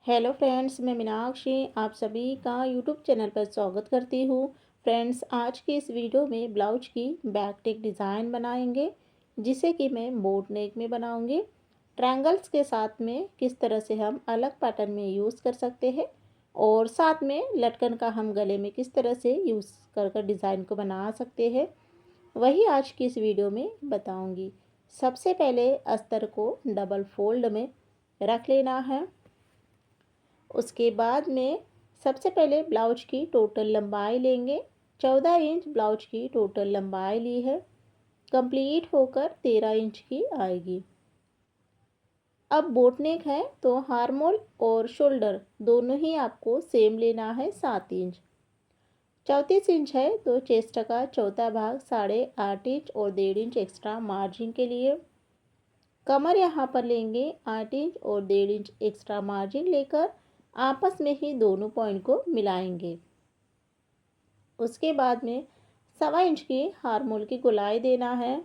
Hello friends, मैं मीनाक्षी आप सभी का यूट्यूब चैनल पर स्वागत करती हूँ। फ्रेंड्स, आज की इस वीडियो में ब्लाउज की बैक टेक डिज़ाइन बनाएंगे, जिसे कि मैं बोट नेक में बनाऊंगी। ट्रायंगल्स के साथ में किस तरह से हम अलग पैटर्न में यूज़ कर सकते हैं और साथ में लटकन का हम गले में किस तरह से यूज़ कर डिज़ाइन को बना सकते हैं, वही आज की इस वीडियो में बताऊँगी। सबसे पहले अस्तर को डबल फोल्ड में रख लेना है। उसके बाद में सबसे पहले ब्लाउज की टोटल लंबाई लेंगे। 14 इंच ब्लाउज की टोटल लंबाई ली है, कंप्लीट होकर 13 इंच की आएगी। अब बोट नेक है तो हार्मोल और शोल्डर दोनों ही आपको सेम लेना है 7 इंच। 34 इंच है तो चेस्ट का चौथा भाग 8.5 इंच और 1.5 इंच एक्स्ट्रा मार्जिन के लिए। कमर यहाँ पर लेंगे 8 इंच और 1.5 इंच एक्स्ट्रा मार्जिन लेकर आपस में ही दोनों पॉइंट को मिलाएंगे। उसके बाद में 1.25 इंच की हार्मोल की गोलाई देना है।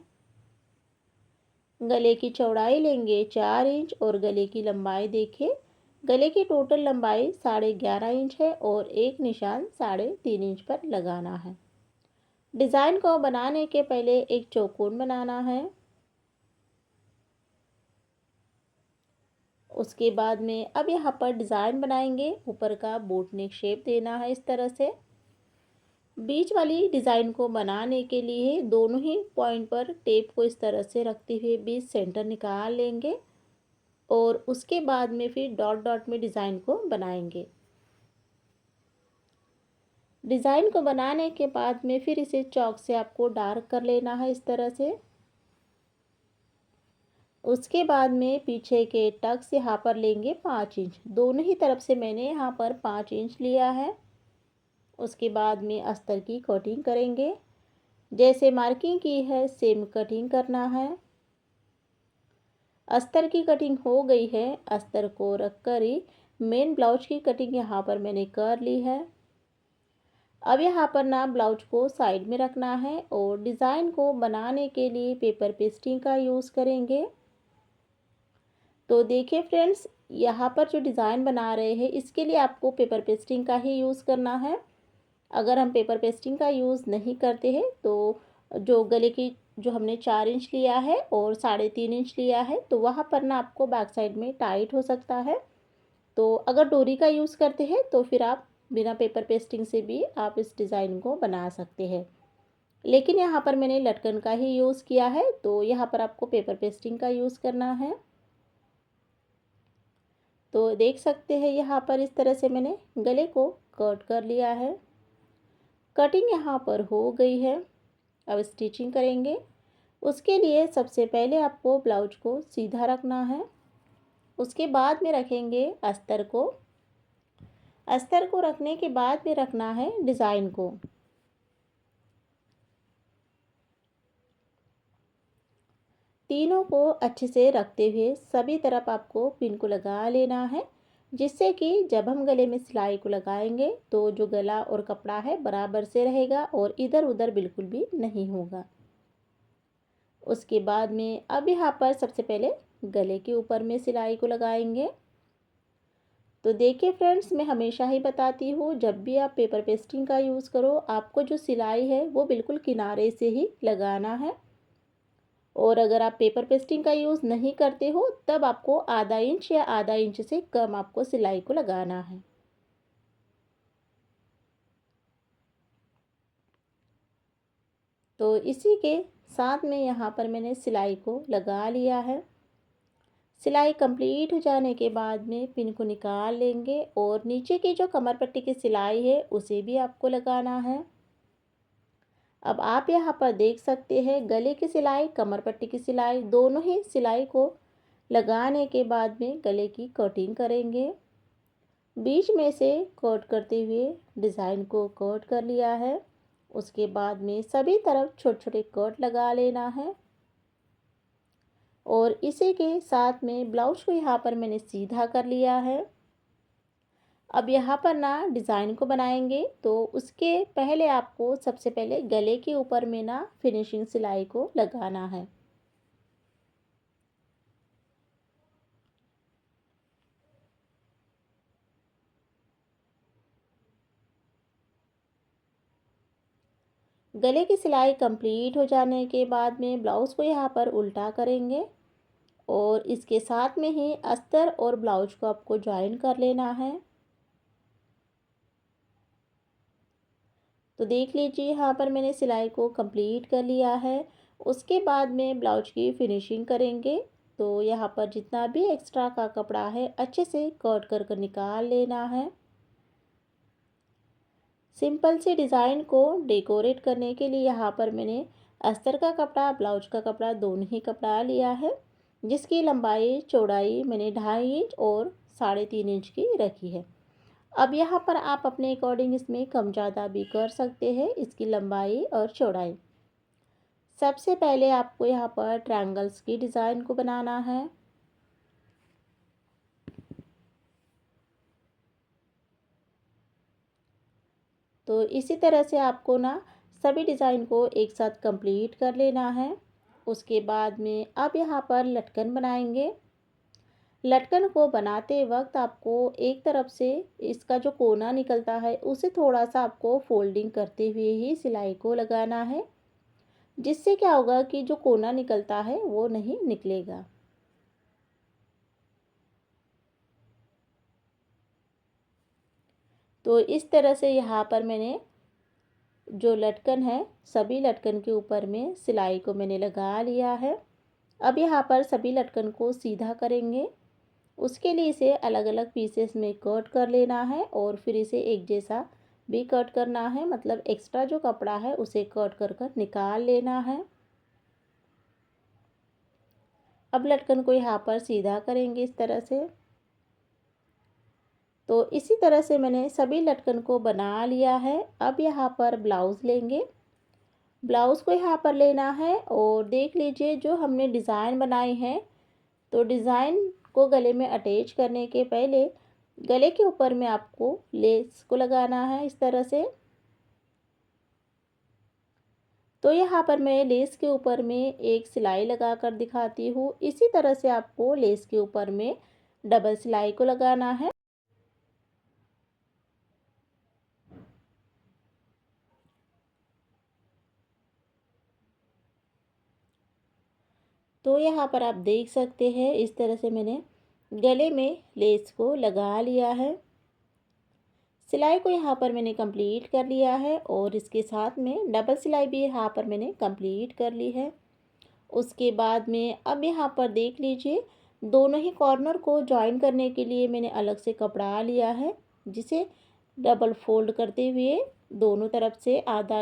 गले की चौड़ाई लेंगे 4 इंच और गले की लंबाई देखिए, गले की टोटल लंबाई 11.5 इंच है और एक निशान 3.5 इंच पर लगाना है। डिज़ाइन को बनाने के पहले एक चौकोन बनाना है। उसके बाद में अब यहाँ पर डिज़ाइन बनाएंगे। ऊपर का बोट नेक शेप देना है इस तरह से। बीच वाली डिज़ाइन को बनाने के लिए दोनों ही पॉइंट पर टेप को इस तरह से रखते हुए बीच सेंटर निकाल लेंगे और उसके बाद में फिर डॉट डॉट में डिज़ाइन को बनाएंगे। डिज़ाइन को बनाने के बाद में फिर इसे चॉक से आपको डार्क कर लेना है इस तरह से। उसके बाद में पीछे के टक्स यहाँ पर लेंगे 5 इंच, दोनों ही तरफ से मैंने यहाँ पर 5 इंच लिया है। उसके बाद में अस्तर की कटिंग करेंगे, जैसे मार्किंग की है सेम कटिंग करना है। अस्तर की कटिंग हो गई है। अस्तर को रखकर ही मेन ब्लाउज की कटिंग यहाँ पर मैंने कर ली है। अब यहाँ पर ना ब्लाउज को साइड में रखना है और डिज़ाइन को बनाने के लिए पेपर पेस्टिंग का यूज़ करेंगे। तो देखिए फ्रेंड्स, यहाँ पर जो डिज़ाइन बना रहे हैं इसके लिए आपको पेपर पेस्टिंग का ही यूज़ करना है। अगर हम पेपर पेस्टिंग का यूज़ नहीं करते हैं तो जो गले की जो हमने 4 इंच लिया है और 3.5 इंच लिया है तो वहाँ पर ना आपको बैक साइड में टाइट हो सकता है। तो अगर डोरी का यूज़ करते हैं तो फिर आप बिना पेपर पेस्टिंग से भी आप इस डिज़ाइन को बना सकते हैं। लेकिन यहाँ पर मैंने लटकन का ही यूज़ किया है तो यहाँ पर आपको पेपर पेस्टिंग का यूज़ करना है। तो देख सकते हैं यहाँ पर इस तरह से मैंने गले को कट कर लिया है। कटिंग यहाँ पर हो गई है। अब स्टिचिंग करेंगे। उसके लिए सबसे पहले आपको ब्लाउज को सीधा रखना है। उसके बाद में रखेंगे अस्तर को। अस्तर को रखने के बाद में रखना है डिज़ाइन को। तीनों को अच्छे से रखते हुए सभी तरफ आपको पिन को लगा लेना है, जिससे कि जब हम गले में सिलाई को लगाएंगे तो जो गला और कपड़ा है बराबर से रहेगा और इधर उधर बिल्कुल भी नहीं होगा। उसके बाद में अब यहाँ पर सबसे पहले गले के ऊपर में सिलाई को लगाएंगे। तो देखिए फ्रेंड्स, मैं हमेशा ही बताती हूँ जब भी आप पेपर पेस्टिंग का यूज़ करो आपको जो सिलाई है वो बिल्कुल किनारे से ही लगाना है। और अगर आप पेपर पेस्टिंग का यूज़ नहीं करते हो तब आपको आधा इंच या आधा इंच से कम आपको सिलाई को लगाना है। तो इसी के साथ में यहाँ पर मैंने सिलाई को लगा लिया है। सिलाई कंप्लीट हो जाने के बाद में पिन को निकाल लेंगे और नीचे की जो कमर पट्टी की सिलाई है उसे भी आपको लगाना है। अब आप यहाँ पर देख सकते हैं गले की सिलाई कमर पट्टी की सिलाई दोनों ही सिलाई को लगाने के बाद में गले की कटिंग करेंगे। बीच में से कट करते हुए डिज़ाइन को कट कर लिया है। उसके बाद में सभी तरफ छोटे छोटे कट लगा लेना है और इसी के साथ में ब्लाउज को यहाँ पर मैंने सीधा कर लिया है। अब यहाँ पर ना डिज़ाइन को बनाएंगे तो उसके पहले आपको सबसे पहले गले के ऊपर में ना फिनिशिंग सिलाई को लगाना है। गले की सिलाई कंप्लीट हो जाने के बाद में ब्लाउज़ को यहाँ पर उल्टा करेंगे और इसके साथ में ही अस्तर और ब्लाउज को आपको ज्वाइन कर लेना है। तो देख लीजिए यहाँ पर मैंने सिलाई को कंप्लीट कर लिया है। उसके बाद में ब्लाउज की फिनिशिंग करेंगे। तो यहाँ पर जितना भी एक्स्ट्रा का कपड़ा है अच्छे से कट कर कर निकाल लेना है। सिंपल सी डिज़ाइन को डेकोरेट करने के लिए यहाँ पर मैंने अस्तर का कपड़ा, ब्लाउज का कपड़ा दोनों ही कपड़ा लिया है, जिसकी लंबाई चौड़ाई मैंने 2.5 इंच और 3.5 इंच की रखी है। अब यहाँ पर आप अपने अकॉर्डिंग इसमें कम ज़्यादा भी कर सकते हैं इसकी लंबाई और चौड़ाई। सबसे पहले आपको यहाँ पर ट्रायंगल्स की डिज़ाइन को बनाना है। तो इसी तरह से आपको ना सभी डिज़ाइन को एक साथ कंप्लीट कर लेना है। उसके बाद में अब यहाँ पर लटकन बनाएंगे। लटकन को बनाते वक्त आपको एक तरफ से इसका जो कोना निकलता है उसे थोड़ा सा आपको फोल्डिंग करते हुए ही सिलाई को लगाना है, जिससे क्या होगा कि जो कोना निकलता है वो नहीं निकलेगा। तो इस तरह से यहाँ पर मैंने जो लटकन है सभी लटकन के ऊपर में सिलाई को मैंने लगा लिया है। अब यहाँ पर सभी लटकन को सीधा करेंगे। उसके लिए इसे अलग अलग पीसेस में कट कर लेना है और फिर इसे एक जैसा भी कट करना है, मतलब एक्स्ट्रा जो कपड़ा है उसे कट कर कर निकाल लेना है। अब लटकन को यहाँ पर सीधा करेंगे इस तरह से। तो इसी तरह से मैंने सभी लटकन को बना लिया है। अब यहाँ पर ब्लाउज़ लेंगे। ब्लाउज़ को यहाँ पर लेना है और देख लीजिए जो हमने डिज़ाइन बनाई है, तो डिज़ाइन को गले में अटैच करने के पहले गले के ऊपर में आपको लेस को लगाना है इस तरह से। तो यहाँ पर मैं लेस के ऊपर में एक सिलाई लगा कर दिखाती हूँ। इसी तरह से आपको लेस के ऊपर में डबल सिलाई को लगाना है। तो यहाँ पर आप देख सकते हैं इस तरह से मैंने गले में लेस को लगा लिया है। सिलाई को यहाँ पर मैंने कंप्लीट कर लिया है और इसके साथ में डबल सिलाई भी यहाँ पर मैंने कंप्लीट कर ली है। उसके बाद में अब यहाँ पर देख लीजिए दोनों ही कॉर्नर को जॉइन करने के लिए मैंने अलग से कपड़ा लिया है, जिसे डबल फोल्ड करते हुए दोनों तरफ से आधा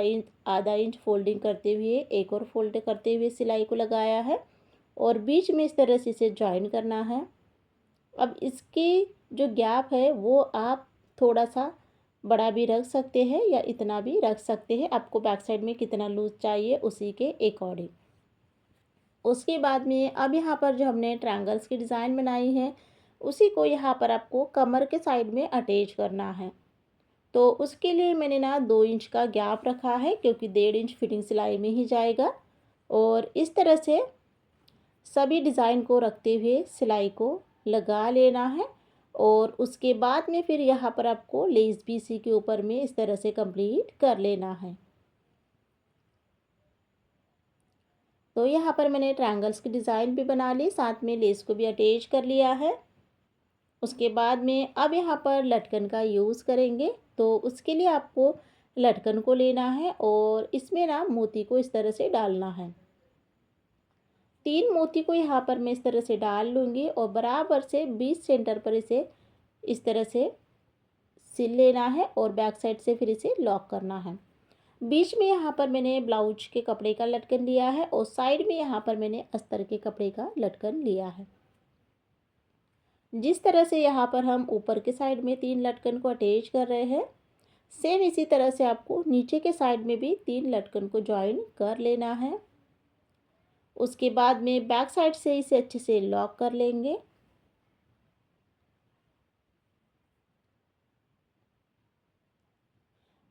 इंच फोल्डिंग करते हुए एक और फोल्ड करते हुए सिलाई को लगाया है और बीच में इस तरह से इसे जॉइन करना है। अब इसकी जो गैप है वो आप थोड़ा सा बड़ा भी रख सकते हैं या इतना भी रख सकते हैं, आपको बैक साइड में कितना लूज चाहिए उसी के अकॉर्डिंग। उसके बाद में अब यहाँ पर जो हमने ट्रायंगल्स की डिज़ाइन बनाई है उसी को यहाँ पर आपको कमर के साइड में अटैच करना है। तो उसके लिए मैंने ना 2 इंच का गैप रखा है, क्योंकि 1.5 इंच फिटिंग सिलाई में ही जाएगा। और इस तरह से सभी डिज़ाइन को रखते हुए सिलाई को लगा लेना है और उसके बाद में फिर यहाँ पर आपको लेस भी इसी के ऊपर में इस तरह से कंप्लीट कर लेना है। तो यहाँ पर मैंने ट्रायंगल्स की डिज़ाइन भी बना ली, साथ में लेस को भी अटैच कर लिया है। उसके बाद में अब यहाँ पर लटकन का यूज़ करेंगे। तो उसके लिए आपको लटकन को लेना है और इसमें ना मोती को इस तरह से डालना है। 3 मोती को यहाँ पर मैं इस तरह से डाल लूँगी और बराबर से 20 सेंटर पर इसे इस तरह से सिल लेना है और बैक साइड से फिर इसे लॉक करना है। बीच में यहाँ पर मैंने ब्लाउज के कपड़े का लटकन लिया है और साइड में यहाँ पर मैंने अस्तर के कपड़े का लटकन लिया है। जिस तरह से यहाँ पर हम ऊपर के साइड में 3 लटकन को अटैच कर रहे हैं, सेम इसी तरह से आपको नीचे के साइड में भी 3 लटकन को ज्वाइन कर लेना है। उसके बाद में बैक साइड से इसे अच्छे से लॉक कर लेंगे।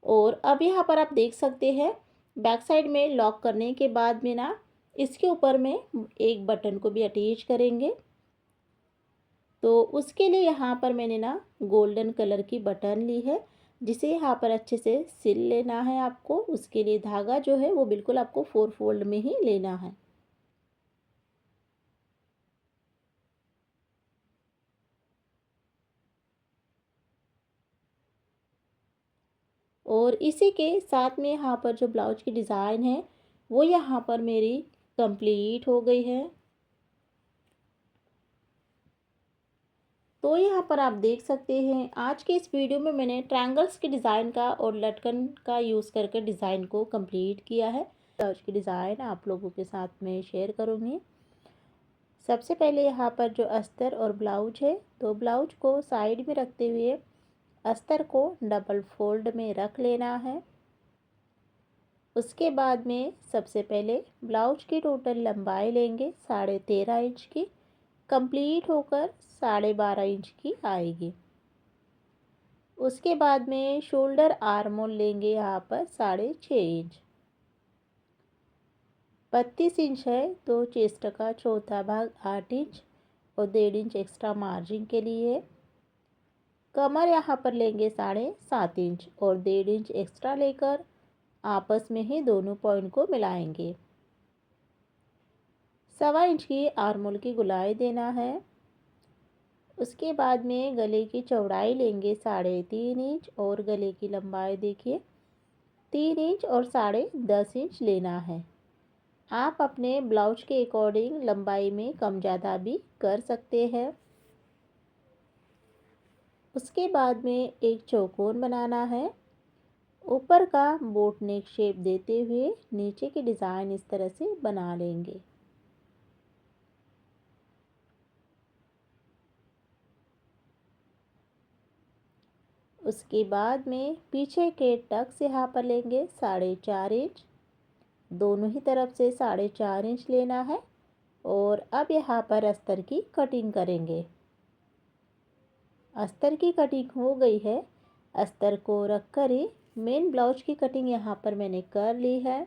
और अब यहाँ पर आप देख सकते हैं बैक साइड में लॉक करने के बाद में ना इसके ऊपर में एक बटन को भी अटैच करेंगे। तो उसके लिए यहाँ पर मैंने ना गोल्डन कलर की बटन ली है, जिसे यहाँ पर अच्छे से सिल लेना है आपको। उसके लिए धागा जो है वो बिल्कुल आपको 4 फोल्ड में ही लेना है। और इसी के साथ में यहाँ पर जो ब्लाउज की डिज़ाइन है वो यहाँ पर मेरी कंप्लीट हो गई है। तो यहाँ पर आप देख सकते हैं आज के इस वीडियो में मैंने ट्रायंगल्स के डिज़ाइन का और लटकन का यूज़ करके डिज़ाइन को कंप्लीट किया है। ब्लाउज की डिज़ाइन आप लोगों के साथ में शेयर करूँगी। सबसे पहले यहाँ पर जो अस्तर और ब्लाउज है, तो ब्लाउज को साइड में रखते हुए अस्तर को डबल फोल्ड में रख लेना है। उसके बाद में सबसे पहले ब्लाउज की टोटल लंबाई लेंगे 13.5 इंच की, कंप्लीट होकर 12.5 इंच की आएगी। उसके बाद में शोल्डर आर्म होल लेंगे यहाँ पर 6.5 इंच। 32 इंच है तो चेस्ट का चौथा भाग 8 इंच और 1.5 इंच एक्स्ट्रा मार्जिन के लिए। कमर यहाँ पर लेंगे 7.5 इंच और 1.5 इंच एक्स्ट्रा लेकर आपस में ही दोनों पॉइंट को मिलाएंगे। 1.25 इंच की आर्म होल की गुलाई देना है। उसके बाद में गले की चौड़ाई लेंगे 3.5 इंच और गले की लंबाई देखिए 3 इंच और 10.5 इंच लेना है। आप अपने ब्लाउज के अकॉर्डिंग लंबाई में कम ज़्यादा भी कर सकते हैं। उसके बाद में एक चौकोन बनाना है। ऊपर का बोट नेक शेप देते हुए नीचे की डिज़ाइन इस तरह से बना लेंगे। उसके बाद में पीछे के टक्स यहाँ पर लेंगे 4.5 इंच, दोनों ही तरफ से 4.5 इंच लेना है। और अब यहाँ पर अस्तर की कटिंग करेंगे। अस्तर की कटिंग हो गई है। अस्तर को रख कर ही मेन ब्लाउज की कटिंग यहाँ पर मैंने कर ली है।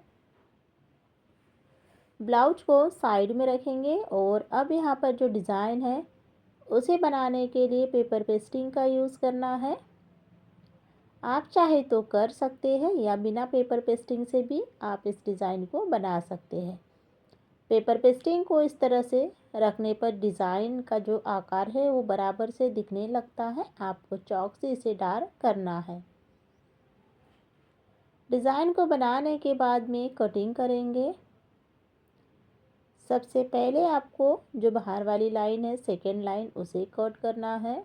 ब्लाउज को साइड में रखेंगे और अब यहाँ पर जो डिज़ाइन है उसे बनाने के लिए पेपर पेस्टिंग का यूज़ करना है। आप चाहे तो कर सकते हैं या बिना पेपर पेस्टिंग से भी आप इस डिज़ाइन को बना सकते हैं। पेपर पेस्टिंग को इस तरह से रखने पर डिज़ाइन का जो आकार है वो बराबर से दिखने लगता है। आपको चॉक से इसे डार्क करना है। डिज़ाइन को बनाने के बाद में कटिंग करेंगे। सबसे पहले आपको जो बाहर वाली लाइन है सेकेंड लाइन उसे कट करना है।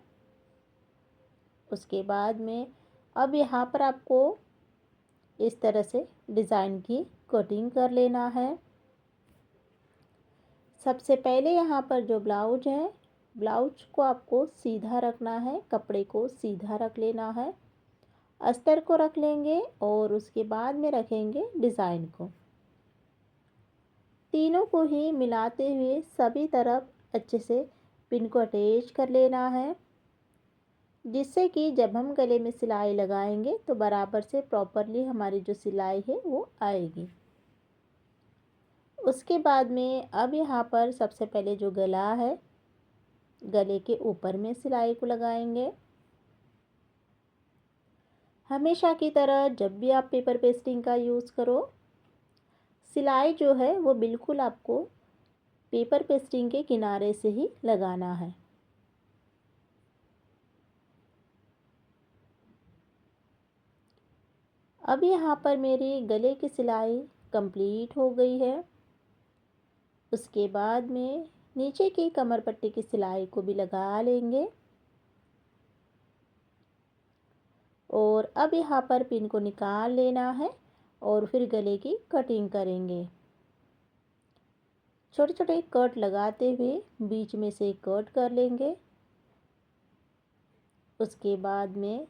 उसके बाद में अब यहाँ पर आपको इस तरह से डिज़ाइन की कटिंग कर लेना है। सबसे पहले यहाँ पर जो ब्लाउज है, ब्लाउज को आपको सीधा रखना है, कपड़े को सीधा रख लेना है। अस्तर को रख लेंगे और उसके बाद में रखेंगे डिज़ाइन को। तीनों को ही मिलाते हुए सभी तरफ अच्छे से पिन को अटैच कर लेना है, जिससे कि जब हम गले में सिलाई लगाएंगे तो बराबर से प्रॉपरली हमारी जो सिलाई है वो आएगी। उसके बाद में अब यहाँ पर सबसे पहले जो गला है, गले के ऊपर में सिलाई को लगाएंगे। हमेशा की तरह जब भी आप पेपर पेस्टिंग का यूज़ करो, सिलाई जो है वो बिल्कुल आपको पेपर पेस्टिंग के किनारे से ही लगाना है। अब यहाँ पर मेरी गले की सिलाई कंप्लीट हो गई है। उसके बाद में नीचे की कमर पट्टी की सिलाई को भी लगा लेंगे और अब यहाँ पर पिन को निकाल लेना है और फिर गले की कटिंग करेंगे। छोटे छोटे कट लगाते हुए बीच में से कट कर लेंगे। उसके बाद में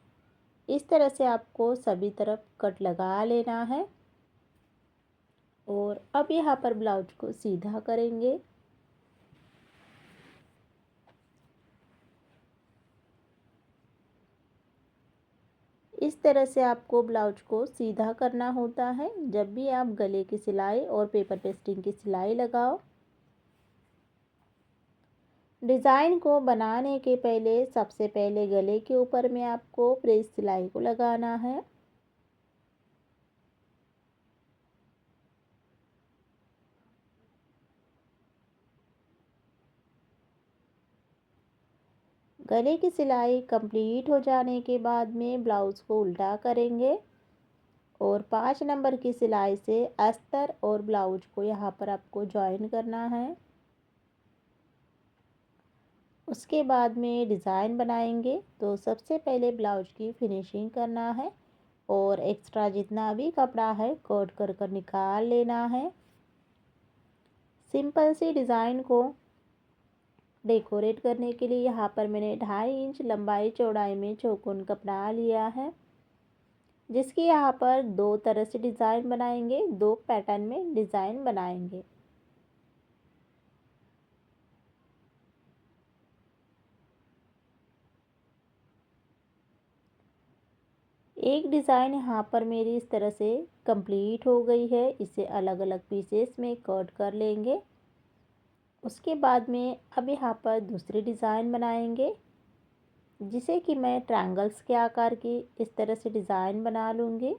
इस तरह से आपको सभी तरफ कट लगा लेना है और अब यहाँ पर ब्लाउज को सीधा करेंगे। इस तरह से आपको ब्लाउज को सीधा करना होता है जब भी आप गले की सिलाई और पेपर पेस्टिंग की सिलाई लगाओ। डिज़ाइन को बनाने के पहले सबसे पहले गले के ऊपर में आपको प्रेस सिलाई को लगाना है। गले की सिलाई कंप्लीट हो जाने के बाद में ब्लाउज़ को उल्टा करेंगे और 5 नंबर की सिलाई से अस्तर और ब्लाउज को यहाँ पर आपको जॉइन करना है। उसके बाद में डिज़ाइन बनाएंगे तो सबसे पहले ब्लाउज की फिनिशिंग करना है और एक्स्ट्रा जितना भी कपड़ा है कट कर निकाल लेना है। सिंपल सी डिज़ाइन को डेकोरेट करने के लिए यहाँ पर मैंने 2.5 इंच लंबाई चौड़ाई में चौकोन कपड़ा लिया है, जिसकी यहाँ पर 2 तरह से डिज़ाइन बनाएंगे, 2 पैटर्न में डिज़ाइन बनाएंगे। एक डिज़ाइन यहाँ पर मेरी इस तरह से कंप्लीट हो गई है। इसे अलग अलग पीसेस में कट कर लेंगे। उसके बाद में अब यहाँ पर दूसरी डिज़ाइन बनाएंगे, जिसे कि मैं ट्रायंगल्स के आकार की इस तरह से डिज़ाइन बना लूँगी।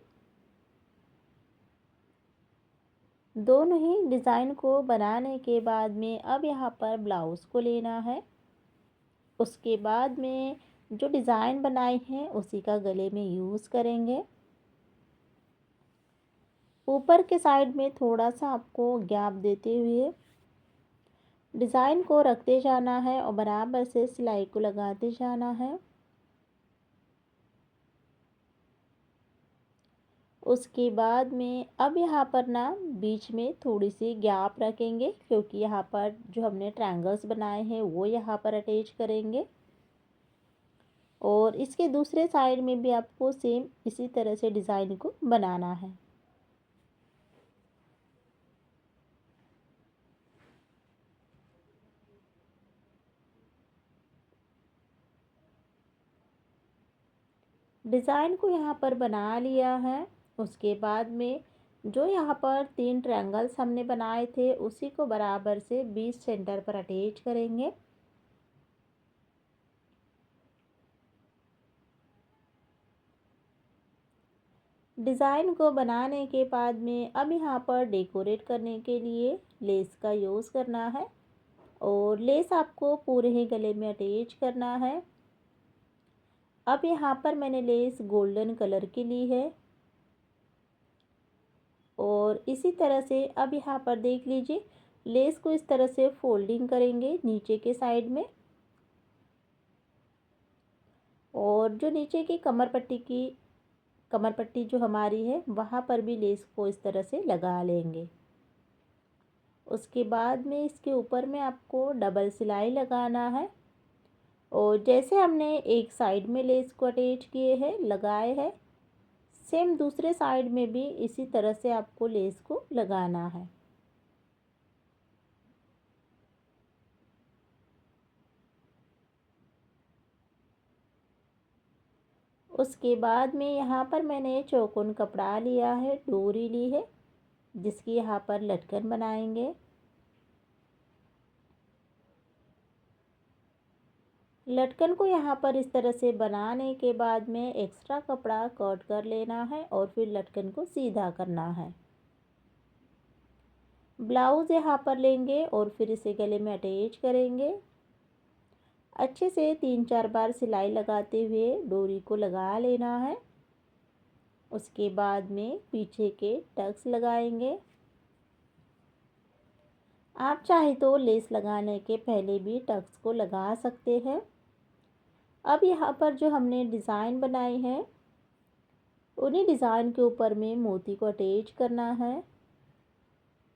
दोनों ही डिज़ाइन को बनाने के बाद में अब यहाँ पर ब्लाउज़ को लेना है। उसके बाद में जो डिज़ाइन बनाए हैं उसी का गले में यूज़ करेंगे। ऊपर के साइड में थोड़ा सा आपको गैप देते हुए डिज़ाइन को रखते जाना है और बराबर से सिलाई को लगाते जाना है। उसके बाद में अब यहाँ पर ना बीच में थोड़ी सी गैप रखेंगे, क्योंकि यहाँ पर जो हमने ट्रायंगल्स बनाए हैं वो यहाँ पर अटैच करेंगे और इसके दूसरे साइड में भी आपको सेम इसी तरह से डिज़ाइन को बनाना है। डिज़ाइन को यहाँ पर बना लिया है। उसके बाद में जो यहाँ पर 3 ट्रायंगल्स हमने बनाए थे उसी को बराबर से 20 सेंटर पर अटैच करेंगे। डिज़ाइन को बनाने के बाद में अब यहाँ पर डेकोरेट करने के लिए लेस का यूज़ करना है और लेस आपको पूरे ही गले में अटैच करना है। अब यहाँ पर मैंने लेस गोल्डन कलर की ली है और इसी तरह से अब यहाँ पर देख लीजिए, लेस को इस तरह से फोल्डिंग करेंगे नीचे के साइड में और जो नीचे की कमर पट्टी जो हमारी है वहाँ पर भी लेस को इस तरह से लगा लेंगे। उसके बाद में इसके ऊपर में आपको डबल सिलाई लगाना है और जैसे हमने एक साइड में लेस को अटैच किए हैं लगाए हैं, सेम दूसरे साइड में भी इसी तरह से आपको लेस को लगाना है। उसके बाद में यहाँ पर मैंने चौकोन कपड़ा लिया है, डोरी ली है, जिसकी यहाँ पर लटकन बनाएंगे। लटकन को यहाँ पर इस तरह से बनाने के बाद में एक्स्ट्रा कपड़ा कट कर लेना है और फिर लटकन को सीधा करना है। ब्लाउज़ यहाँ पर लेंगे और फिर इसे गले में अटैच करेंगे। अच्छे से 3-4 बार सिलाई लगाते हुए डोरी को लगा लेना है। उसके बाद में पीछे के टक्स लगाएंगे। आप चाहे तो लेस लगाने के पहले भी टक्स को लगा सकते हैं। अब यहाँ पर जो हमने डिज़ाइन बनाए हैं उन्हीं डिज़ाइन के ऊपर में मोती को अटैच करना है।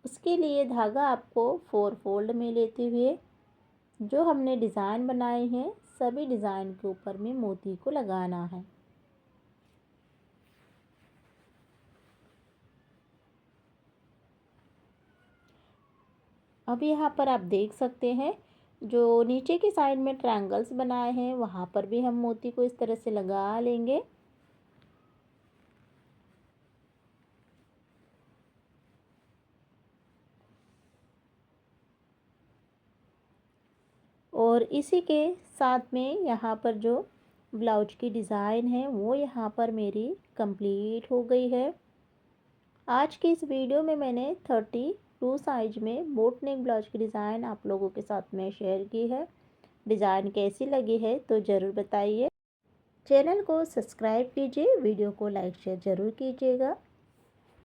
उसके लिए धागा आपको 4 फोल्ड में लेते हुए जो हमने डिज़ाइन बनाए हैं सभी डिज़ाइन के ऊपर में मोती को लगाना है। अब यहाँ पर आप देख सकते हैं जो नीचे की साइड में ट्रायंगल्स बनाए हैं वहाँ पर भी हम मोती को इस तरह से लगा लेंगे। और इसी के साथ में यहाँ पर जो ब्लाउज की डिज़ाइन है वो यहाँ पर मेरी कंप्लीट हो गई है। आज की इस वीडियो में मैंने 32 साइज में बोट नेक ब्लाउज की डिज़ाइन आप लोगों के साथ में शेयर की है। डिज़ाइन कैसी लगी है तो ज़रूर बताइए। चैनल को सब्सक्राइब कीजिए, वीडियो को लाइक शेयर ज़रूर कीजिएगा।